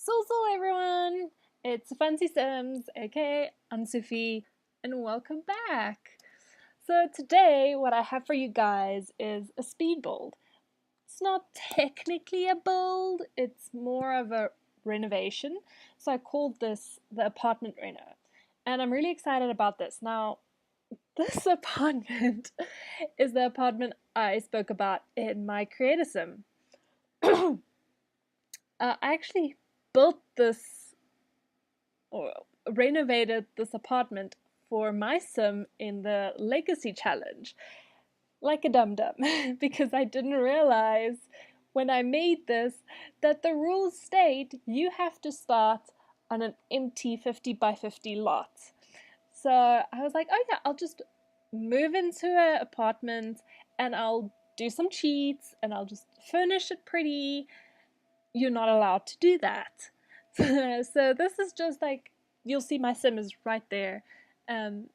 So everyone, it's Fancy Sims, aka Ansufi, and welcome back. So today, what I have for you guys is a speed build. It's not technically a build; it's more of a renovation. So I called this the apartment reno, and I'm really excited about this. Now, this apartment is the apartment I spoke about in my creator sim. I actually built this or renovated this apartment for my sim in the legacy challenge like a dum dum because I didn't realize when I made this that the rules state you have to start on an empty 50 by 50 lot. So I was like, oh yeah, I'll just move into an apartment and I'll do some cheats and I'll just furnish it pretty. You're not allowed to do that. So this is just like, you'll see my sim is right there. And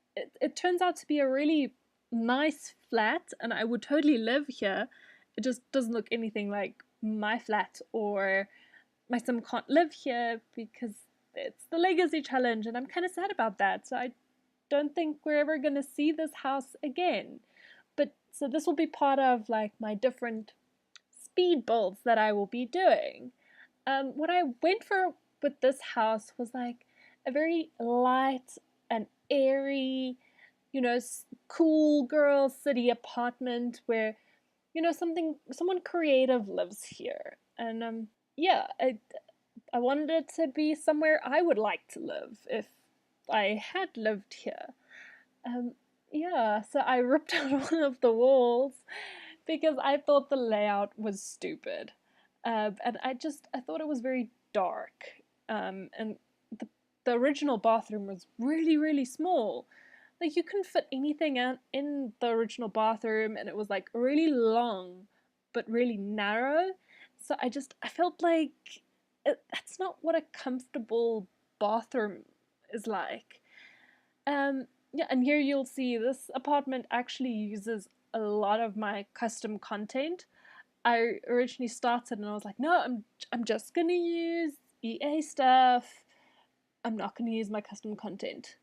it turns out to be a really nice flat, and I would totally live here. It just doesn't look anything like my flat, or my sim can't live here because it's the legacy challenge, and I'm kind of sad about that. So I don't think we're ever going to see this house again. But so this will be part of like my different speed builds that I will be doing. What I went for with this house was like a very light and airy, cool girl city apartment where someone creative lives here, and yeah, I wanted it to be somewhere I would like to live if I had lived here. Um, yeah, so I ripped out one of the walls because I thought the layout was stupid. And I thought it was very dark. And the original bathroom was really, really small. Like, you couldn't fit anything in the original bathroom, and it was like really long, but really narrow. So I felt like that's not what a comfortable bathroom is like. Yeah, and here you'll see this apartment actually uses a lot of my custom content. I originally started and I was like, no, I'm just gonna use EA stuff. I'm not gonna use my custom content.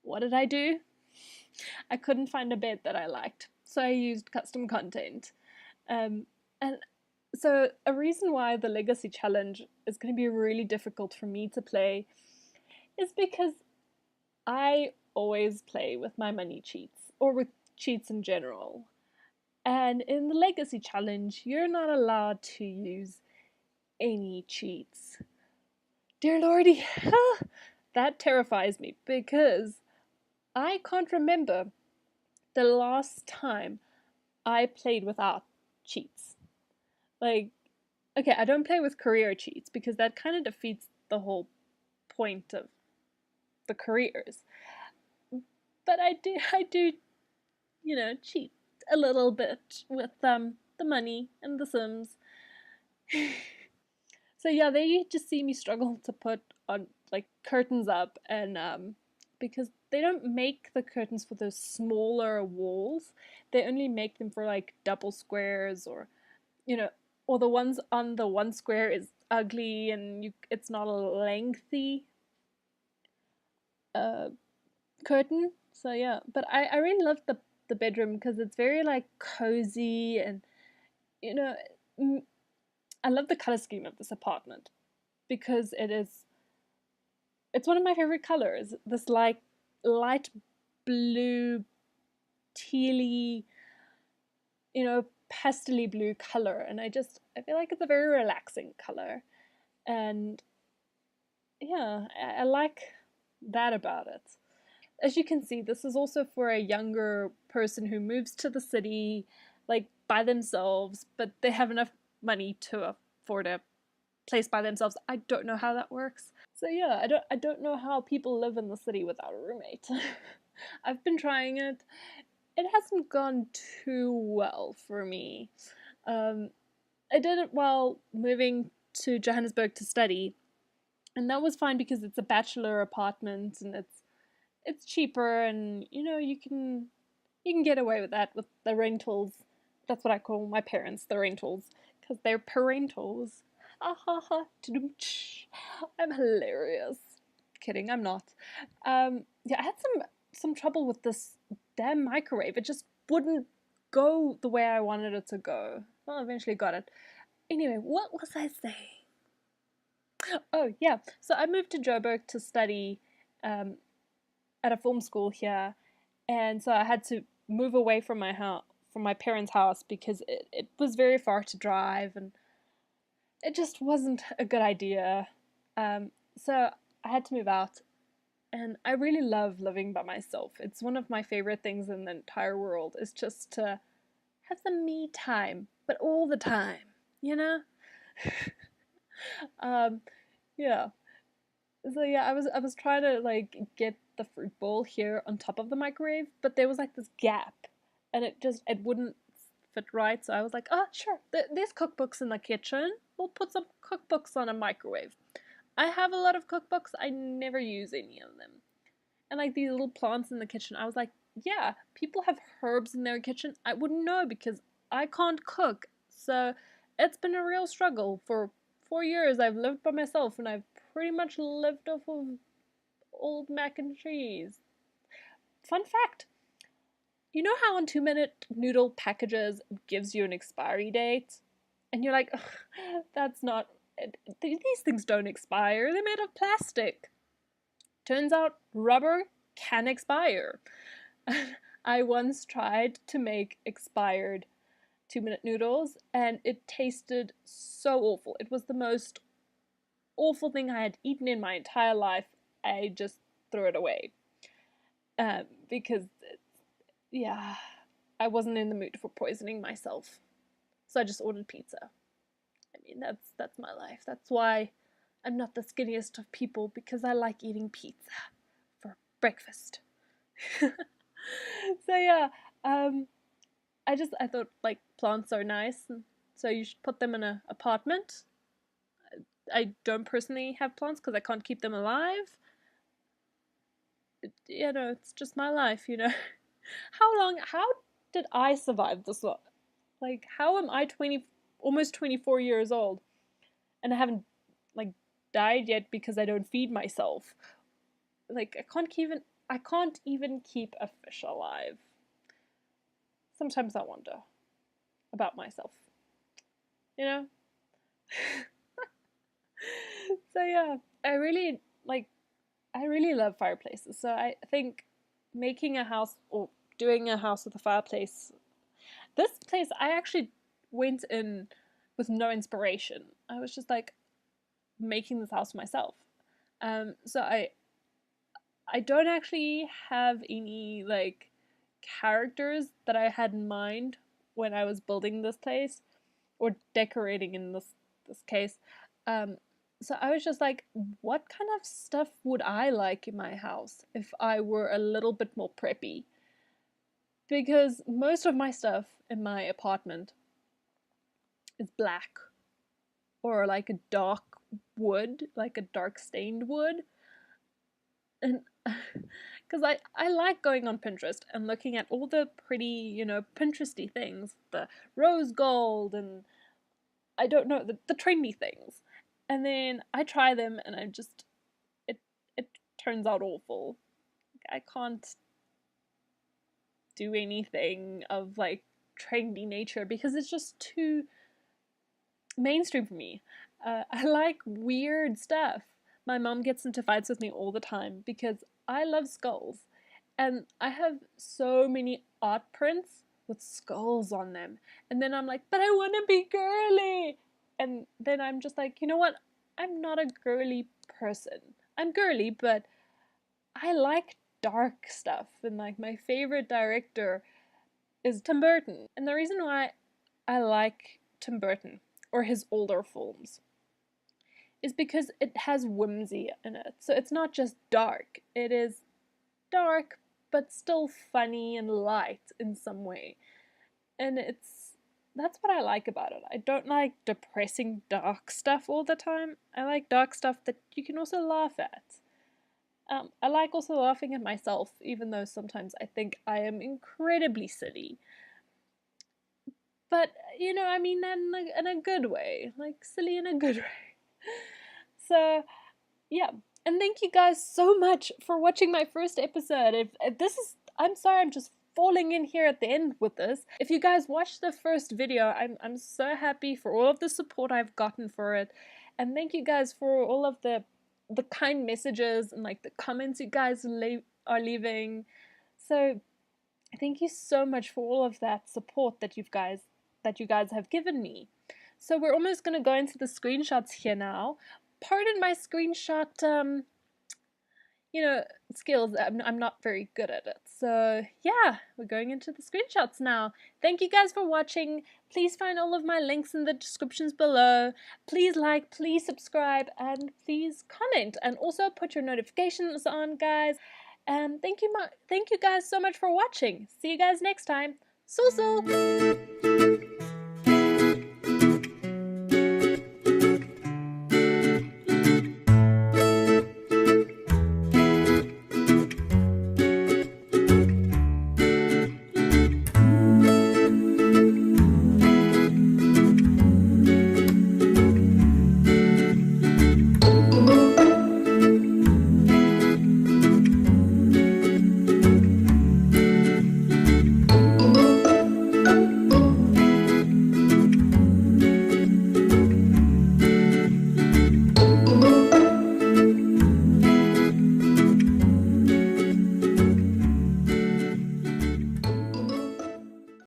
What did I do? I couldn't find a bed that I liked, so I used custom content. And so a reason why the Legacy Challenge is going to be really difficult for me to play is because I always play with my money cheats, or with cheats in general. And in the Legacy Challenge, you're not allowed to use any cheats. Dear Lordy, that terrifies me because I can't remember the last time I played without cheats. Like, okay, I don't play with career cheats because that kind of defeats the whole point of the careers. But I do, cheat a little bit with the money and the Sims. So yeah, they just see me struggle to put on like curtains up, and because they don't make the curtains for those smaller walls, they only make them for like double squares, or you know, or the ones on the one square is ugly and it's not a lengthy uh curtain. So yeah, but I really love the bedroom because it's very like cozy, and you know I love the color scheme of this apartment because it's one of my favorite colors. This like light blue, tealy, pastely blue color, and I feel like it's a very relaxing color, and yeah, I like that about it. As you can see, this is also for a younger person who moves to the city, like by themselves, but they have enough money to afford a place by themselves. I don't know how that works. So yeah, I don't know how people live in the city without a roommate. I've been trying it. It hasn't gone too well for me. Um, I did it while moving to Johannesburg to study, and that was fine because it's a bachelor apartment and it's cheaper, and you can get away with that with the rentals. That's what I call my parents, the rentals, because they're parentals. Ah ha ha. I'm hilarious. Kidding, I'm not. Yeah, I had some trouble with this damn microwave. It just wouldn't go the way I wanted it to go. Well, eventually got it. Anyway, what was I saying? Oh yeah, so I moved to Joburg to study um, at a film school here, and so I had to move away from my house, from my parents' house, because it was very far to drive, and it just wasn't a good idea. So I had to move out, and I really love living by myself. It's one of my favorite things in the entire world, is just to have some me time, but all the time, you know? um, yeah. So yeah, I was trying to like get the fruit bowl here on top of the microwave, but there was like this gap, and it wouldn't fit right. So I was like, oh sure, there's cookbooks in the kitchen. We'll put some cookbooks on a microwave. I have a lot of cookbooks. I never use any of them. And like these little plants in the kitchen, I was like, yeah, people have herbs in their kitchen. I wouldn't know because I can't cook. So it's been a real struggle. For 4 years I've lived by myself, and I've pretty much lived off of old mac and cheese. Fun fact, you know how on 2 minute noodle packages gives you an expiry date? And you're like, that's not, these things don't expire, they're made of plastic. Turns out rubber can expire. I once tried to make expired 2 minute noodles, and it tasted so awful. It was the most awful thing I had eaten in my entire life. I just threw it away. Because, yeah, I wasn't in the mood for poisoning myself. So I just ordered pizza. I mean, that's my life. That's why I'm not the skinniest of people, because I like eating pizza for breakfast. So yeah, um, I thought like plants are nice, and so you should put them in an apartment. I don't personally have plants because I can't keep them alive. It's just my life. How did I survive this long? Like, how am I 20, almost 24 years old, and I haven't like died yet because I don't feed myself? Like, I can't even keep a fish alive. Sometimes I wonder about myself, you know? So yeah, I really love fireplaces. So I think making a house, or doing a house with a fireplace, this place I actually went in with no inspiration. I was just like making this house myself. So I don't actually have any like characters that I had in mind when I was building this place, or decorating in this case. Um, so I was just like, what kind of stuff would I like in my house if I were a little bit more preppy? Because most of my stuff in my apartment is black, or like a dark wood, like a dark stained wood. And because I like going on Pinterest and looking at all the pretty, Pinteresty things, the rose gold, and I don't know, the trendy things. And then I try them, and it it turns out awful. I can't do anything of like trendy nature because it's just too mainstream for me. I like weird stuff. My mom gets into fights with me all the time because I love skulls. And I have so many art prints with skulls on them. And then I'm like, but I want to be girly. And then I'm just like, you know what? I'm not a girly person. I'm girly, but I like dark stuff. And like my favorite director is Tim Burton. And the reason why I like Tim Burton, or his older films, is because it has whimsy in it. So it's not just dark, it is dark but still funny and light in some way. And that's what I like about it. I don't like depressing dark stuff all the time. I like dark stuff that you can also laugh at. I like also laughing at myself, even though sometimes I think I am incredibly silly. But, you know, I mean that in a good way. Like, silly in a good way. So, yeah. And thank you guys so much for watching my first episode. If this is, I'm sorry, I'm just falling in here at the end with this. If you guys watched the first video, I'm so happy for all of the support I've gotten for it. And thank you guys for all of the kind messages and like the comments you guys are leaving. So thank you so much for all of that support that you guys have given me. So we're almost going to go into the screenshots here now. Pardon my screenshot you know, skills. I'm not very good at it. So yeah, we're going into the screenshots now. Thank you guys for watching. Please find all of my links in the descriptions below. Please like, please subscribe, and please comment. And also put your notifications on, guys. And thank you guys so much for watching. See you guys next time. So.